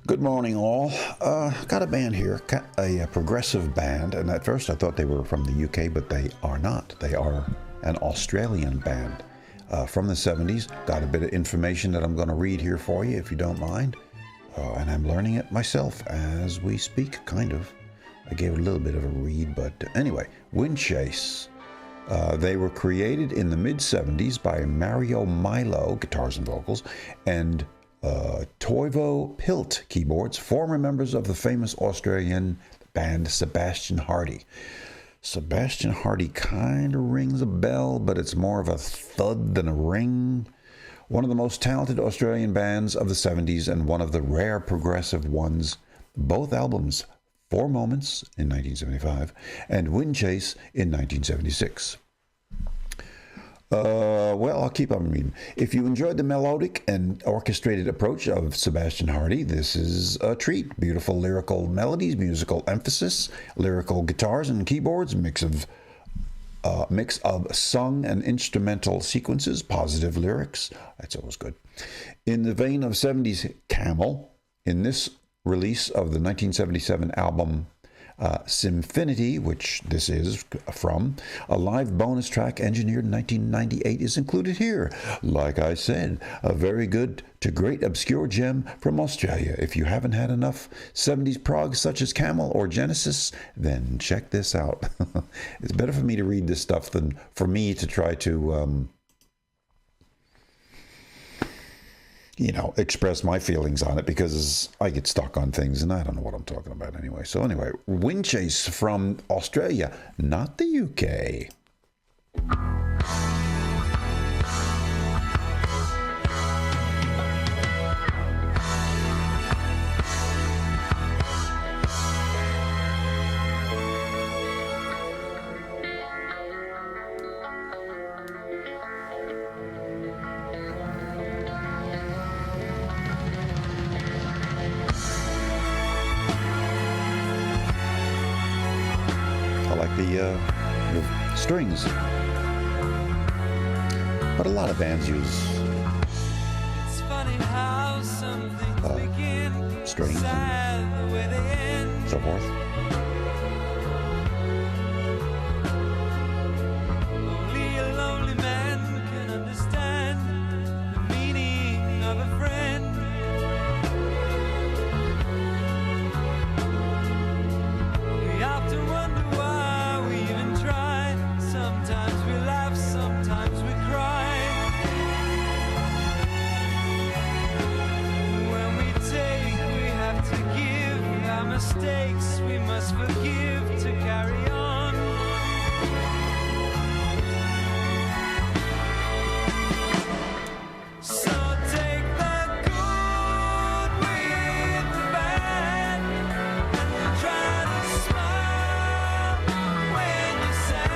Good morning, all. Got a band here, a progressive band, and at first I thought they were from the UK, but they are not. They are an Australian band from the 70s. Got a bit of information that I'm going to read here for you, if you don't mind. And I'm learning it myself as we speak, kind of. I gave it a little bit of a read, but anyway, Windchase. They were created in the mid-70s by Mario Milo, guitars and vocals, and Toivo Pilt, keyboards, former members of the famous Australian band Sebastian Hardie. Sebastian Hardie kind of rings a bell, but it's more of a thud than a ring. One of the most talented Australian bands of the 70s and one of the rare progressive ones. Both albums, Four Moments in 1975 and Windchase in 1976. Well, I'll keep on reading. If you enjoyed the melodic and orchestrated approach of Sebastian Hardie, this is a treat. Beautiful lyrical melodies, musical emphasis, lyrical guitars and keyboards, mix of sung and instrumental sequences, positive lyrics. That's always good. In the vein of 70s Camel, in this release of the 1977 album Symphonity, which this is from, a live bonus track engineered in 1998 is included here. Like I said, a very good to great obscure gem from Australia. If you haven't had enough 70s prog such as Camel or Genesis, then check this out. It's better for me to read this stuff than for me to try to express my feelings on it, because I get stuck on things and I don't know what I'm talking about anyway. So anyway, Windchase from Australia, not the UK. The strings, but a lot of bands use strings and so forth. Only a lonely man can understand the meaning of a friend. We often wonder why. Sometimes we laugh, sometimes we cry. When we take, we have to give. Our mistakes we must forgive to carry on. So take the good with the bad, and try to smile when you're sad.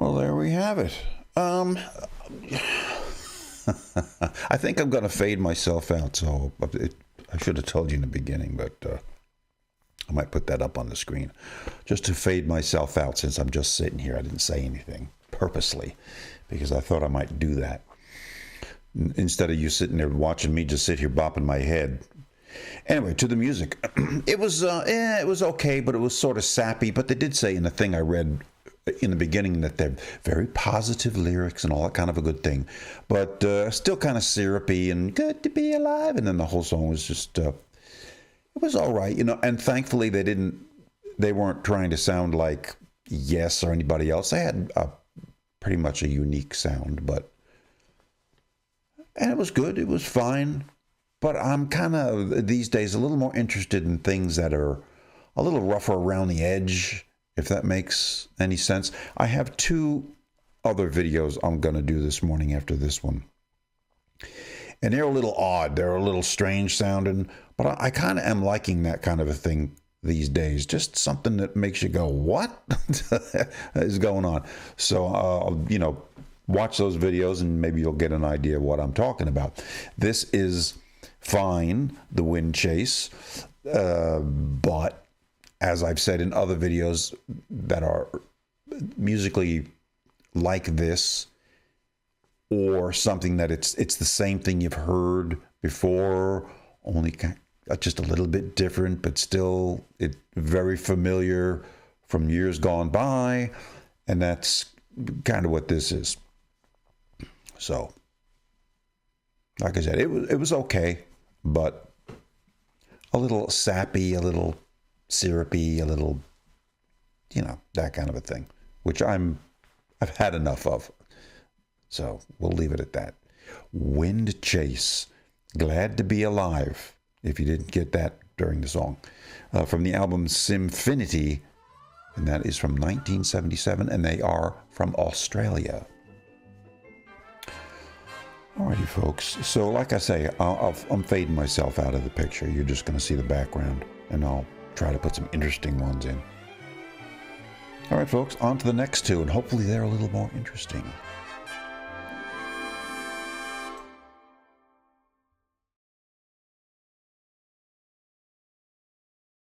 Well, there we have it. I think I'm going to fade myself out, so I should have told you in the beginning, but I might put that up on the screen. Just to fade myself out, since I'm just sitting here. I didn't say anything purposely, because I thought I might do that. Instead of you sitting there watching me just sit here bopping my head. Anyway, to the music. It was okay, but it was sort of sappy. But they did say in the thing I read in the beginning that they're very positive lyrics and all that kind of a good thing, but still kind of syrupy and good to be alive. And then the whole song was just it was all right, you know. And thankfully they weren't trying to sound like Yes or anybody else. They had pretty much a unique sound, and it was good. It was fine. But I'm kind of these days a little more interested in things that are a little rougher around the edge, if that makes any sense. I have 2 other videos I'm going to do this morning after this one. And they're a little odd. They're a little strange sounding. But I kind of am liking that kind of a thing these days. Just something that makes you go, what is going on? So, you know, watch those videos and maybe you'll get an idea of what I'm talking about. This is fine, the Windchase. But as I've said in other videos that are musically like this, or something that it's the same thing you've heard before, only just a little bit different, but still it very familiar from years gone by, and that's kind of what this is. So, like I said, it was okay, but a little sappy, a little syrupy, a little, you know, that kind of a thing, which I've had enough of. So we'll leave it at that. Windchase, Glad to Be Alive, if you didn't get that during the song, from the album Symphonic, and that is from 1977, and they are from Australia. Alrighty, folks. So like I say, I'm fading myself out of the picture. You're just going to see the background, and I'll try to put some interesting ones in. All right, folks, on to the next 2, and hopefully they're a little more interesting.